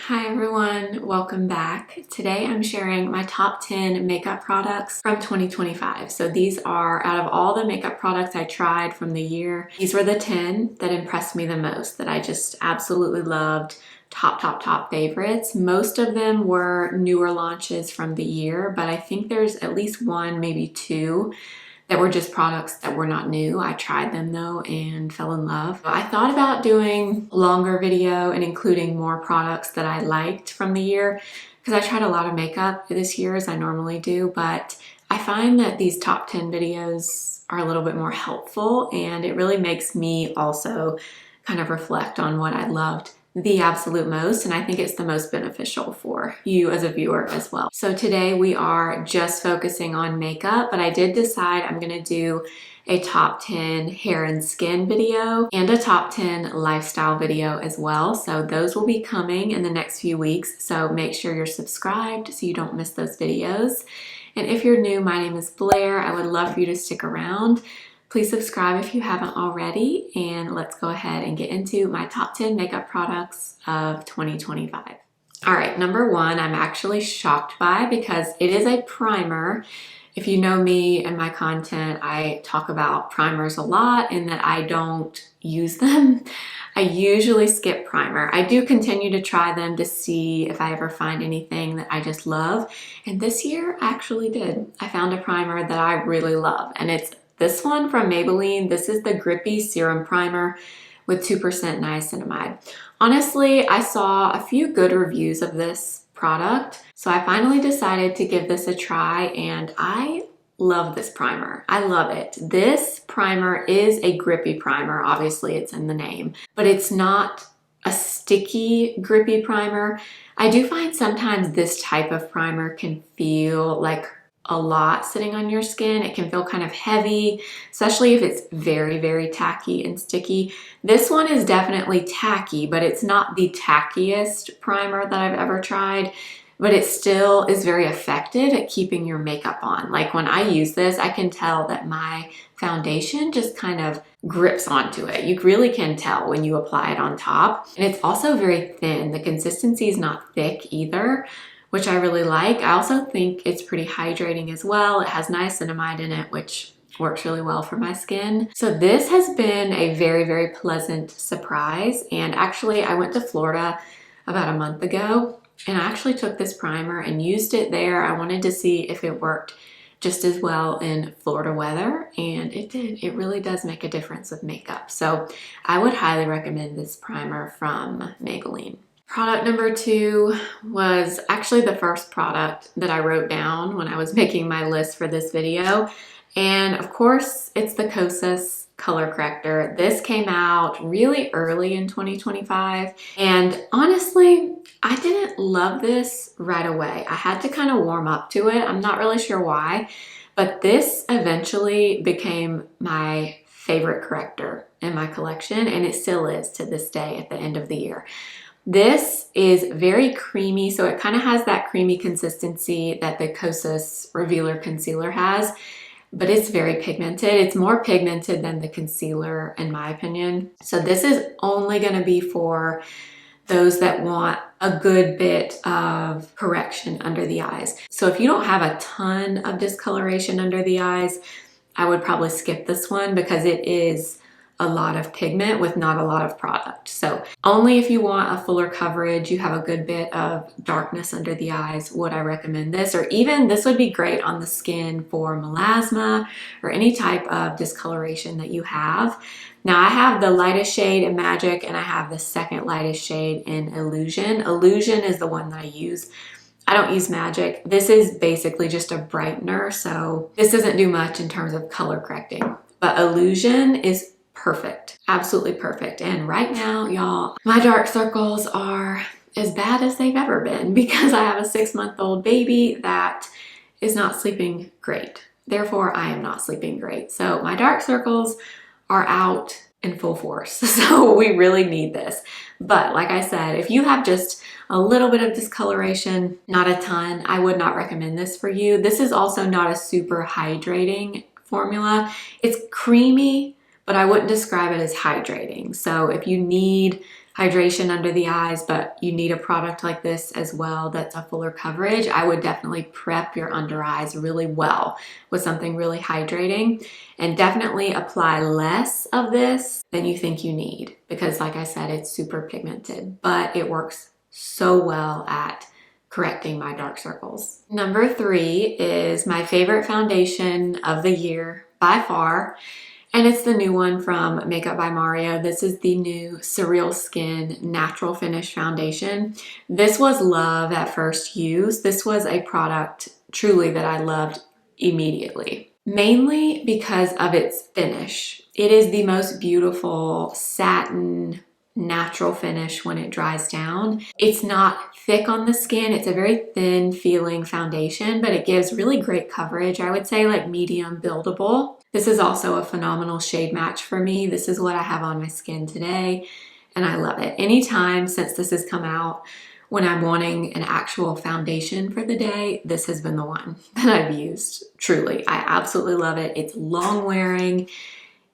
Hi everyone, welcome back. Today I'm sharing my top 10 makeup products from 2025. So these are, out of all the makeup products I tried from the year, these were the 10 that impressed me the most, that I just absolutely loved. Top favorites. Most of them were newer launches from the year, but I think there's at least one, maybe two, that were just products that were not new. I tried them though and fell in love. I thought about doing a longer video and including more products that I liked from the year because I tried a lot of makeup this year as I normally do, but I find that these top 10 videos are a little bit more helpful and it really makes me also kind of reflect on what I loved the absolute most, and I think it's the most beneficial for you as a viewer as well. So today we are just focusing on makeup, but I did decide I'm gonna do a top 10 hair and skin video and a top 10 lifestyle video as well. So those will be coming in the next few weeks. So make sure you're subscribed so you don't miss those videos. And if you're new, my name is Blair. I would love for you to stick around. Please subscribe if you haven't already, and let's go ahead and get into my top 10 makeup products of 2025. All right, number one, I'm actually shocked by because it is a primer. If you know me and my content, I talk about primers a lot and that I don't use them. I usually skip primer. I do continue to try them to see if I ever find anything that I just love. And this year I actually did. I found a primer that I really love, and it's this one from Maybelline. This is the Grippy Serum Primer with 2% niacinamide. Honestly, I saw a few good reviews of this product, so I finally decided to give this a try, and I love this primer. I love it. This primer is a grippy primer. Obviously, it's in the name, but it's not a sticky grippy primer. I do find sometimes this type of primer can feel like a lot sitting on your skin. It can feel kind of heavy, especially if it's very tacky and sticky. This one is definitely tacky, but it's not the tackiest primer that I've ever tried, but it still is very effective at keeping your makeup on. Like when I use this, I can tell that my foundation just kind of grips onto it. You really can tell when you apply it on top. And it's also very thin. The consistency is not thick either, which I really like. I also think it's pretty hydrating as well. It has niacinamide in it, which works really well for my skin. So this has been a very pleasant surprise. And actually, I went to Florida about a month ago, and I actually took this primer and used it there. I wanted to see if it worked just as well in Florida weather, and it did. It really does make a difference with makeup. So I would highly recommend this primer from Maybelline. Product number two was actually the first product that I wrote down when I was making my list for this video. And of course, it's the Kosas color corrector. This came out really early in 2025. And honestly, I didn't love this right away. I had to kind of warm up to it. I'm not really sure why, but this eventually became my favorite corrector in my collection, and it still is to this day at the end of the year. This is very creamy, so it kind of has that creamy consistency that the Kosas Revealer Concealer has, but it's very pigmented. It's more pigmented than the concealer, in my opinion. So this is only going to be for those that want a good bit of correction under the eyes. So if you don't have a ton of discoloration under the eyes, I would probably skip this one because it is a lot of pigment with not a lot of product. So only if you want a fuller coverage, you have a good bit of darkness under the eyes, would I recommend this. Or even this would be great on the skin for melasma or any type of discoloration that you have. Now I have the lightest shade in Magic, and I have the second lightest shade in Illusion. Illusion is the one that I use. I don't use Magic. This is basically just a brightener, so this doesn't do much in terms of color correcting. But Illusion is perfect, absolutely perfect. And right now, y'all, my dark circles are as bad as they've ever been because I have a 6-month-old baby that is not sleeping great. Therefore, I am not sleeping great. So my dark circles are out in full force. So we really need this. But like I said, if you have just a little bit of discoloration, not a ton, I would not recommend this for you. This is also not a super hydrating formula. It's creamy, but I wouldn't describe it as hydrating. So if you need hydration under the eyes, but you need a product like this as well that's a fuller coverage, I would definitely prep your under eyes really well with something really hydrating, and definitely apply less of this than you think you need, because like I said, it's super pigmented, but it works so well at correcting my dark circles. Number 3 is my favorite foundation of the year by far, and it's the new one from Makeup by Mario. This is the new Surreal Skin Natural Finish Foundation. This was love at first use. This was a product truly that I loved immediately, mainly because of its finish. It is the most beautiful satin natural finish when it dries down. It's not thick on the skin. It's a very thin feeling foundation, but it gives really great coverage. I would say like medium buildable. This is also a phenomenal shade match for me. This is what I have on my skin today, and I love it. Anytime since this has come out, when I'm wanting an actual foundation for the day, this has been the one that I've used. Truly, I absolutely love it. It's long wearing.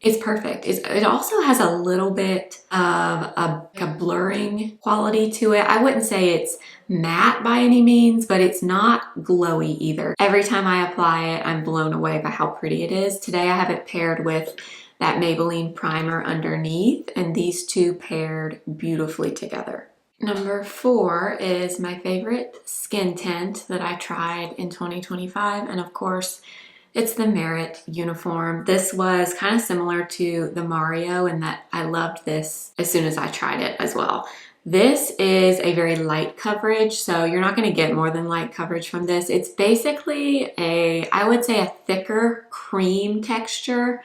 It's perfect. It also has a little bit of a blurring quality to it. I wouldn't say it's matte by any means, but it's not glowy either. Every time I apply it, I'm blown away by how pretty it is. Today I have it paired with that Maybelline primer underneath, and these two paired beautifully together. Number 4 is my favorite skin tint that I tried in 2025, and of course, it's the Merit Uniform. This was kind of similar to the Mario in that I loved this as soon as I tried it as well. This is a very light coverage, so you're not going to get more than light coverage from this. It's basically I would say a thicker cream texture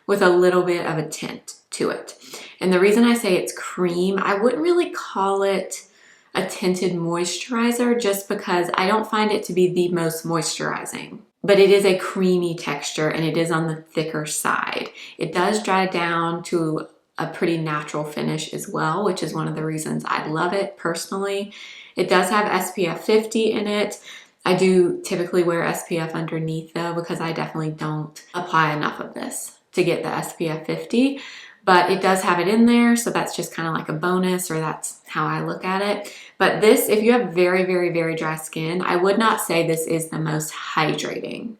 with a little bit of a tint to it. And the reason I say it's cream, I wouldn't really call it a tinted moisturizer just because I don't find it to be the most moisturizing. But it is a creamy texture and it is on the thicker side. It does dry down to a pretty natural finish as well, which is one of the reasons I love it personally. It does have SPF 50 in it. I do typically wear SPF underneath though, because I definitely don't apply enough of this to get the SPF 50. But it does have it in there, so that's just kind of like a bonus, or that's how I look at it. But this, if you have very, very, very dry skin, I would not say this is the most hydrating.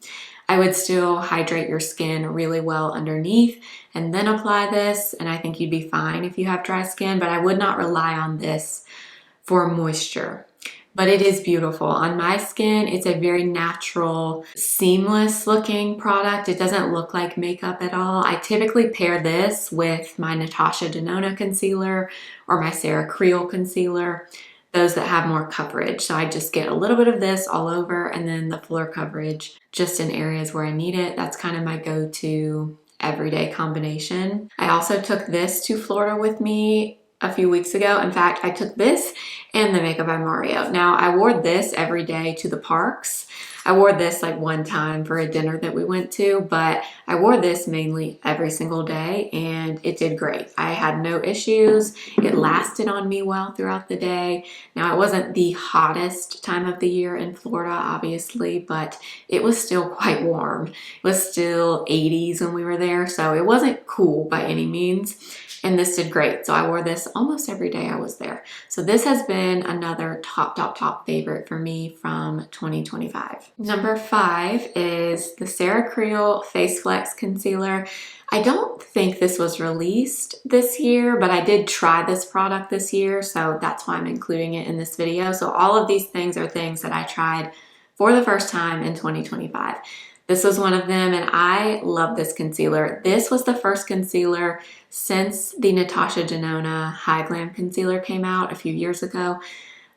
I would still hydrate your skin really well underneath and then apply this, and I think you'd be fine if you have dry skin, but I would not rely on this for moisture. But it is beautiful. On my skin, it's a very natural, seamless looking product. It doesn't look like makeup at all. I typically pair this with my Natasha Denona concealer or my Creel concealer, those that have more coverage. So I just get a little bit of this all over and then the fuller coverage just in areas where I need it. That's kind of my go-to everyday combination. I also took this to Florida with me a few weeks ago. In fact, I took this and the Makeup by Mario. Now, I wore this every day to the parks. I wore this like one time for a dinner that we went to, but I wore this mainly every single day and it did great. I had no issues. It lasted on me well throughout the day. Now, it wasn't the hottest time of the year in Florida, obviously, but it was still quite warm. It was still 80s when we were there, so it wasn't cool by any means. And this did great. So I wore this almost every day I was there. So this has been another top favorite for me from 2025. Number 5 is the Creel Face Flex Concealer. I don't think this was released this year, but I did try this product this year, so that's why I'm including it in this video. So all of these things are things that I tried for the first time in 2025. This was one of them, and I love this concealer. This was the first concealer since the Natasha Denona High Glam Concealer came out a few years ago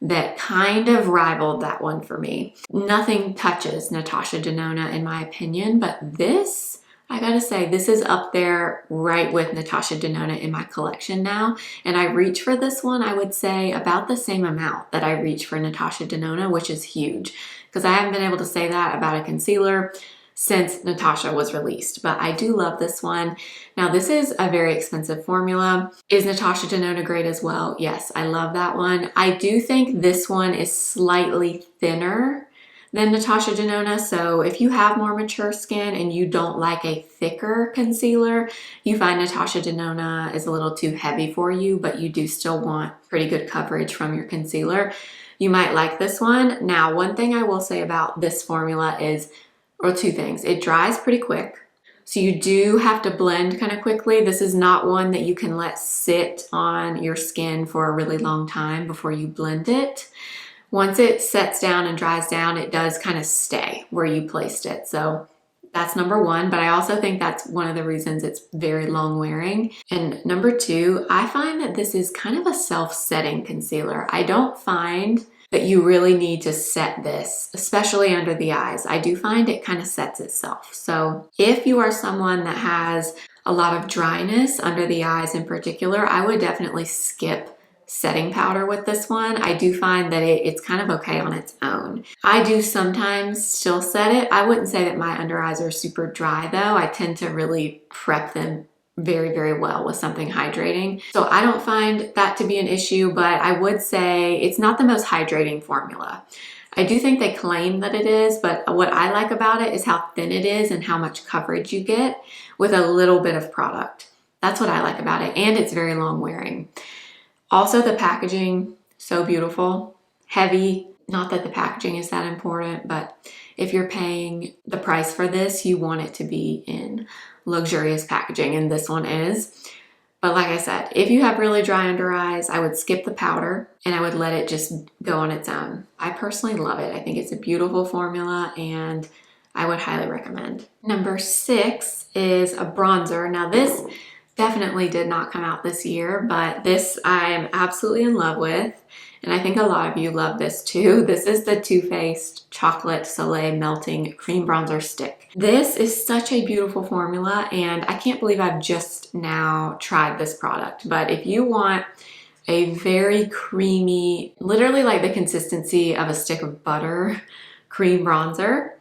that kind of rivaled that one for me. Nothing touches Natasha Denona in my opinion, but this, I gotta say, this is up there right with Natasha Denona in my collection now. And I reach for this one, I would say, about the same amount that I reach for Natasha Denona, which is huge, because I haven't been able to say that about a concealer since Natasha was released, but I do love this one. Now, this is a very expensive formula. Is Natasha Denona great as well? Yes, I love that one. I do think this one is slightly thinner than Natasha Denona. So if you have more mature skin and you don't like a thicker concealer, you find Natasha Denona is a little too heavy for you, but you do still want pretty good coverage from your concealer, you might like this one. Now, one thing I will say about this formula is, or two things, it dries pretty quick. So you do have to blend kind of quickly. This is not one that you can let sit on your skin for a really long time before you blend it. Once it sets down and dries down, it does kind of stay where you placed it. So that's number one, but I also think that's one of the reasons it's very long wearing. And number two, I find that this is kind of a self-setting concealer. I don't find that you really need to set this, especially under the eyes. I do find it kind of sets itself. So if you are someone that has a lot of dryness under the eyes in particular, I would definitely skip setting powder with this one. I do find that it's kind of okay on its own. I do sometimes still set it. I wouldn't say that my under eyes are super dry though. I tend to really prep them very, very well with something hydrating. So I don't find that to be an issue, but I would say it's not the most hydrating formula. I do think they claim that it is, but what I like about it is how thin it is and how much coverage you get with a little bit of product. That's what I like about it, and it's very long wearing. Also, the packaging, so beautiful, heavy. Not that the packaging is that important, but if you're paying the price for this, you want it to be in luxurious packaging, and this one is. But like I said, if you have really dry under eyes, I would skip the powder and I would let it just go on its own. I personally love it. I think it's a beautiful formula and I would highly recommend. Number 6 is a bronzer. Now this definitely did not come out this year, but this I am absolutely in love with. And I think a lot of you love this too. This is the Too Faced Chocolate Soleil Melting Cream Bronzer Stick. This is such a beautiful formula, and I can't believe I've just now tried this product. But if you want a very creamy, literally like the consistency of a stick of butter cream bronzer,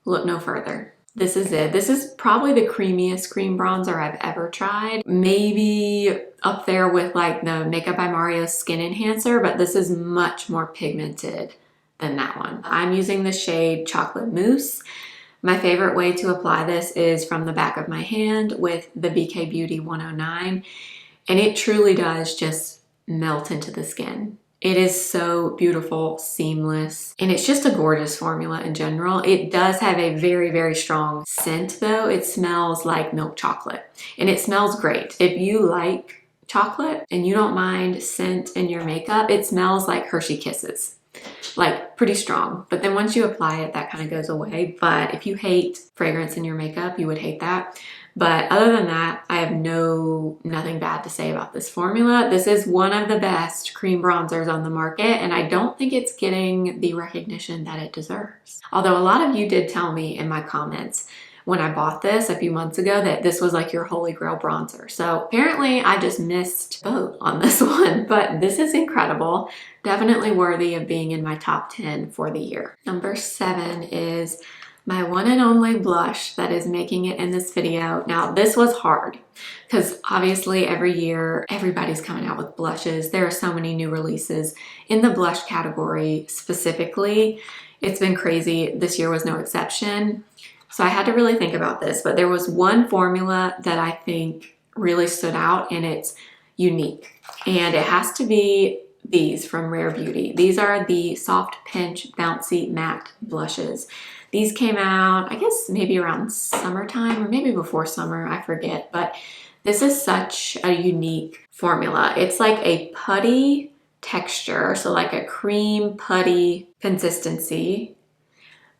look no further. This is it. This is probably the creamiest cream bronzer I've ever tried. Maybe up there with like the Makeup by Mario Skin Enhancer, but this is much more pigmented than that one. I'm using the shade Chocolate Mousse. My favorite way to apply this is from the back of my hand with the BK Beauty 109, and it truly does just melt into the skin. It is so beautiful, seamless, and it's just a gorgeous formula in general. It does have a very, very strong scent though. It smells like milk chocolate, and it smells great. If you like chocolate and you don't mind scent in your makeup, it smells like Hershey Kisses, like pretty strong. But then once you apply it, that kind of goes away. But if you hate fragrance in your makeup, you would hate that. But other than that, I have nothing bad to say about this formula. This is one of the best cream bronzers on the market, and I don't think it's getting the recognition that it deserves. Although a lot of you did tell me in my comments when I bought this a few months ago that this was like your holy grail bronzer. So apparently I just missed boat on this one, but this is incredible. Definitely worthy of being in my top 10 for the year. Number 7 is my one and only blush that is making it in this video. Now this was hard because obviously every year everybody's coming out with blushes. There are so many new releases in the blush category specifically. It's been crazy. This year was no exception. So I had to really think about this, but there was one formula that I think really stood out, and it's unique. And it has to be these from Rare Beauty. These are the Soft Pinch Bouncy Matte Blushes. These came out, I guess maybe around summertime or maybe before summer, I forget, but this is such a unique formula. It's like a putty texture, so like a cream putty consistency,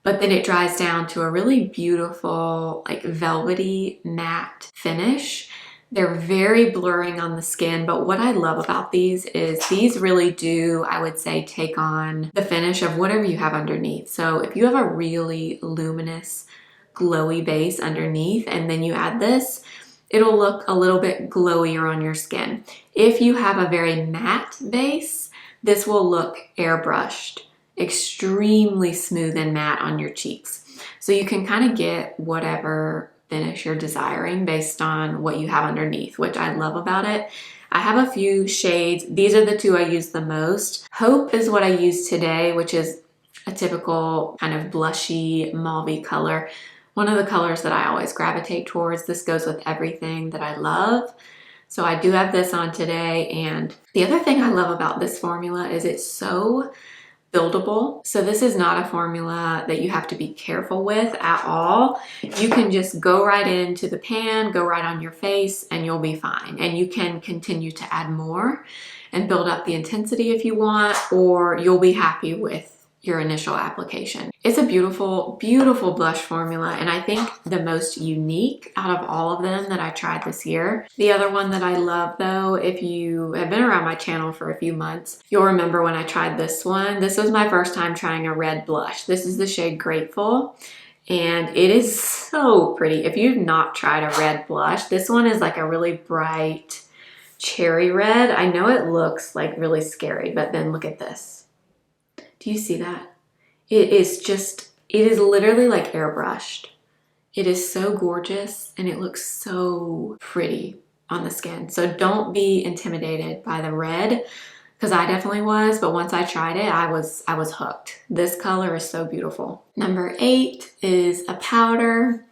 but then it dries down to a really beautiful, like velvety matte finish. They're very blurring on the skin, but what I love about these is these really do, I would say, take on the finish of whatever you have underneath. So if you have a really luminous, glowy base underneath and then you add this, it'll look a little bit glowier on your skin. If you have a very matte base, this will look airbrushed, extremely smooth and matte on your cheeks. So you can kind of get whatever finish you're desiring based on what you have underneath, which I love about it. I have a few shades. These are the two I use the most. Hope is what I use today, which is a typical kind of blushy, mauvey color. One of the colors that I always gravitate towards. This goes with everything that I love. So I do have this on today. And the other thing I love about this formula is it's so buildable. So this is not a formula that you have to be careful with at all. You can just go right into the pan, go right on your face, and you'll be fine. And you can continue to add more and build up the intensity if you want, or you'll be happy with your initial application. It's a beautiful, beautiful blush formula, and I think the most unique out of all of them that I tried this year. The other one that I love though, if you have been around my channel for a few months, you'll remember when I tried this one. This was my first time trying a red blush. This is the shade Grateful, and it is so pretty. If you've not tried a red blush, this one is like a really bright cherry red. I know it looks like really scary, but then look at this. Do you see that? It is literally like airbrushed. It is so gorgeous and it looks so pretty on the skin. So don't be intimidated by the red, because I definitely was, but once I tried it, I was hooked. This color is so beautiful. Number 8 is a powder.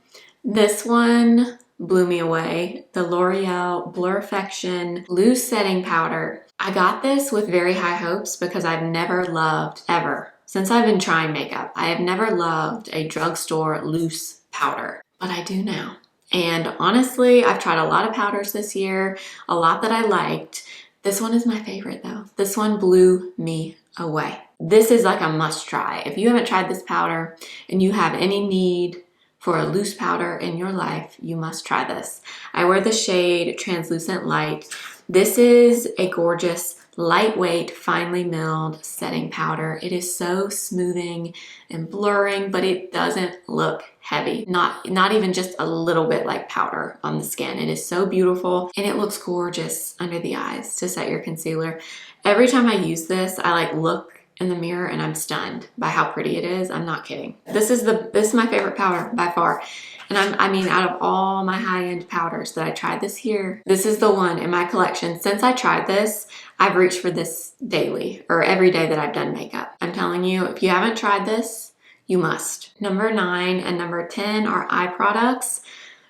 This one blew me away. The L'Oreal Blurfection Loose Setting Powder. I got this with very high hopes because I've never loved, ever, since I've been trying makeup, I have never loved a drugstore loose powder, but I do now. And honestly, I've tried a lot of powders this year, a lot that I liked. This one is my favorite though. This one blew me away. This is like a must try. If you haven't tried this powder and you have any need for a loose powder in your life, you must try this. I wear the shade Translucent Light. This is a gorgeous, lightweight, finely milled setting powder. It is so smoothing and blurring, but it doesn't look heavy. Not even just a little bit like powder on the skin. It is so beautiful and it looks gorgeous under the eyes to set your concealer. Every time I use this, I like look in the mirror and I'm stunned by how pretty it is. I'm not kidding. This is my favorite powder by far. And I mean, out of all my high-end powders that I tried this year, this is the one in my collection. Since I tried this, I've reached for this daily or every day that I've done makeup. I'm telling you, if you haven't tried this, you must. Number 9 and number 10 are eye products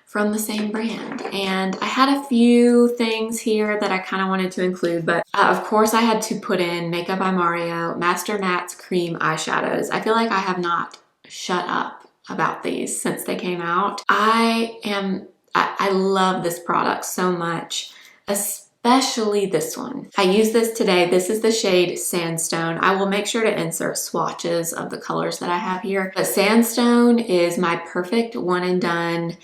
from the same brand. And I had a few things here that I kind of wanted to include, but of course I had to put in Makeup by Mario Master Matte's Cream eyeshadows. I feel like I have not shut up about these since they came out. I love this product so much, especially this one. I use this today. This is the shade Sandstone. I will make sure to insert swatches of the colors that I have here, but Sandstone is my perfect one and done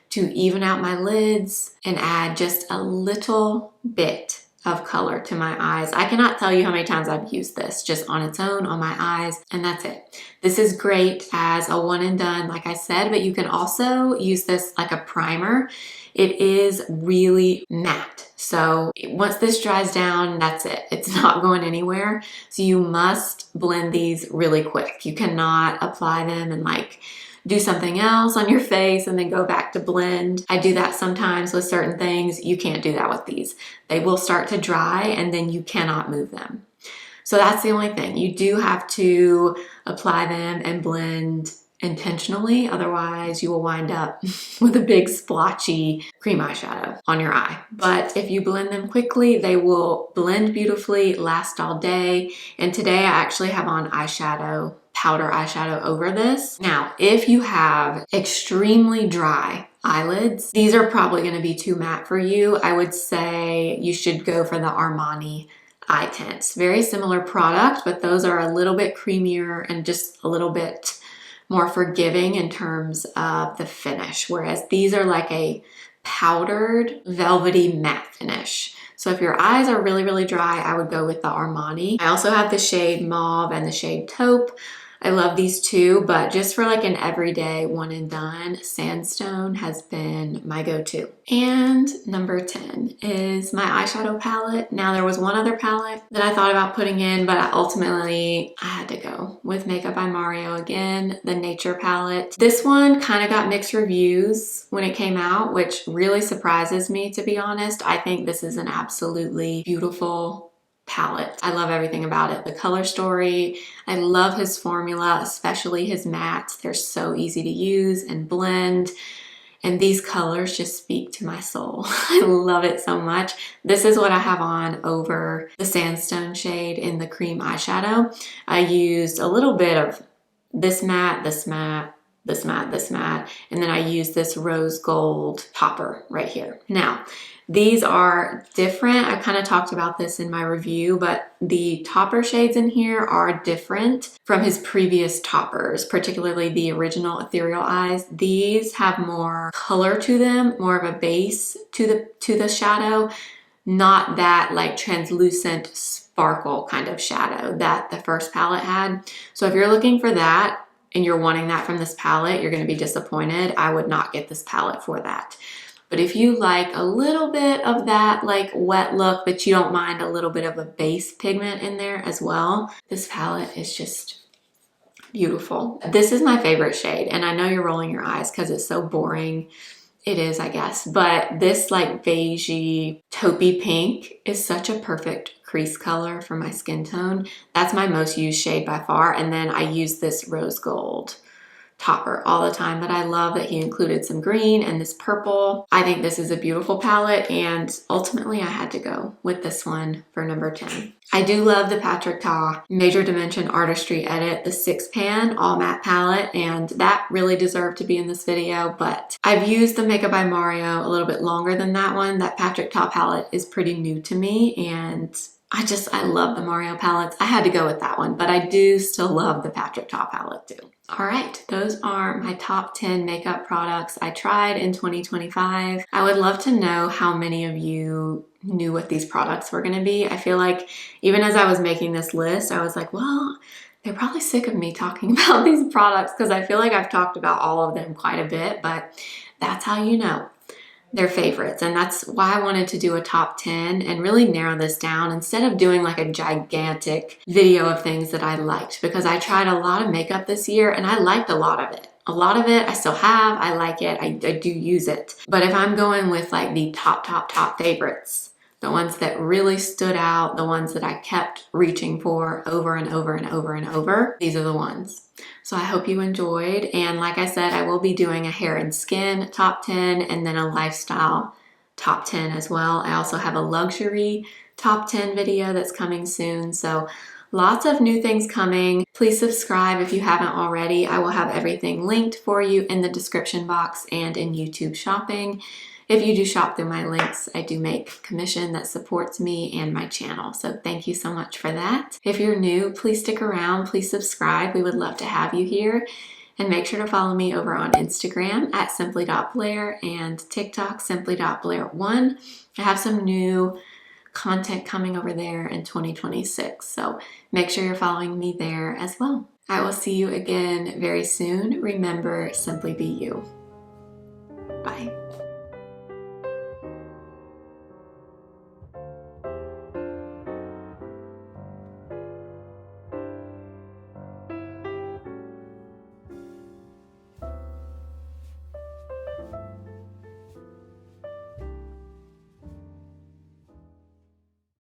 to even out my lids and add just a little bit of color to my eyes. I cannot tell you how many times I've used this just on its own on my eyes, and that's it. This is great as a one and done, like I said, but you can also use this like a primer. It is really matte. So once this dries down, that's it. It's not going anywhere. So you must blend these really quick. You cannot apply them and like do something else on your face and then go back to blend. I do that sometimes with certain things. You can't do that with these. They will start to dry and then you cannot move them. So that's the only thing. You do have to apply them and blend intentionally. Otherwise you will wind up with a big splotchy cream eyeshadow on your eye. But if you blend them quickly, they will blend beautifully, last all day. And today I actually have on eyeshadow, powder eyeshadow over this. Now, if you have extremely dry eyelids, these are probably going to be too matte for you. I would say you should go for the Armani eye tints. Very similar product, but those are a little bit creamier and just a little bit more forgiving in terms of the finish, whereas these are like a powdered velvety matte finish. So if your eyes are really, really dry, I would go with the Armani. I also have the shade Mauve and the shade Taupe. I love these two, but just for like an everyday one and done, Sandstone has been my go-to. And number 10 is my eyeshadow palette. Now there was one other palette that I thought about putting in, but ultimately I had to go with Makeup by Mario again, the Nature palette. This one kind of got mixed reviews when it came out, which really surprises me, to be honest. I think this is an absolutely beautiful palette. I love everything about it. The color story. I love his formula, especially his mattes. They're so easy to use and blend. And these colors just speak to my soul. I love it so much. This is what I have on over the sandstone shade in the cream eyeshadow. I used a little bit of this matte, this matte, this matte, this matte, and then I used this rose gold topper right here. Now, these are different. I kind of talked about this in my review, but the topper shades in here are different from his previous toppers, particularly the original Ethereal Eyes. These have more color to them, more of a base to the shadow, not that like translucent sparkle kind of shadow that the first palette had. So if you're looking for that and you're wanting that from this palette, you're going to be disappointed. I would not get this palette for that. But if you like a little bit of that like wet look, but you don't mind a little bit of a base pigment in there as well, this palette is just beautiful. This is my favorite shade, and I know you're rolling your eyes because it's so boring. It is, I guess, but this like beigey taupey pink is such a perfect crease color for my skin tone. That's my most used shade by far, and then I use this rose gold topper all the time, but I love that he included some green and this purple. I think this is a beautiful palette, and ultimately I had to go with this one for number 10. I do love the Patrick Ta Major Dimension Artistry Edit, the 6-pan all matte palette, and that really deserved to be in this video, but I've used the Makeup by Mario a little bit longer than that one. That Patrick Ta palette is pretty new to me, and I love the Mario palettes. I had to go with that one, but I do still love the Patrick Ta palette too. All right, those are my top 10 makeup products I tried in 2025. I would love to know how many of you knew what these products were gonna be. I feel like even as I was making this list, I was like, well, they're probably sick of me talking about these products because I feel like I've talked about all of them quite a bit, but that's how you know they're favorites. And that's why I wanted to do a top 10 and really narrow this down instead of doing like a gigantic video of things that I liked, because I tried a lot of makeup this year and I liked a lot of it. A lot of it I still have, I like it, I do use it. But if I'm going with like the top favorites, the ones that really stood out, the ones that I kept reaching for over and over and over and over, these are the ones. So I hope you enjoyed. And like I said, I will be doing a hair and skin top 10 and then a lifestyle top 10 as well. I also have a luxury top 10 video that's coming soon. So lots of new things coming. Please subscribe if you haven't already. I will have everything linked for you in the description box and in YouTube shopping. If you do shop through my links, I do make commission that supports me and my channel. So thank you so much for that. If you're new, please stick around, please subscribe. We would love to have you here. And make sure to follow me over on Instagram at simply.blair and TikTok simply.blair1. I have some new content coming over there in 2026. So make sure you're following me there as well. I will see you again very soon. Remember, simply be you. Bye.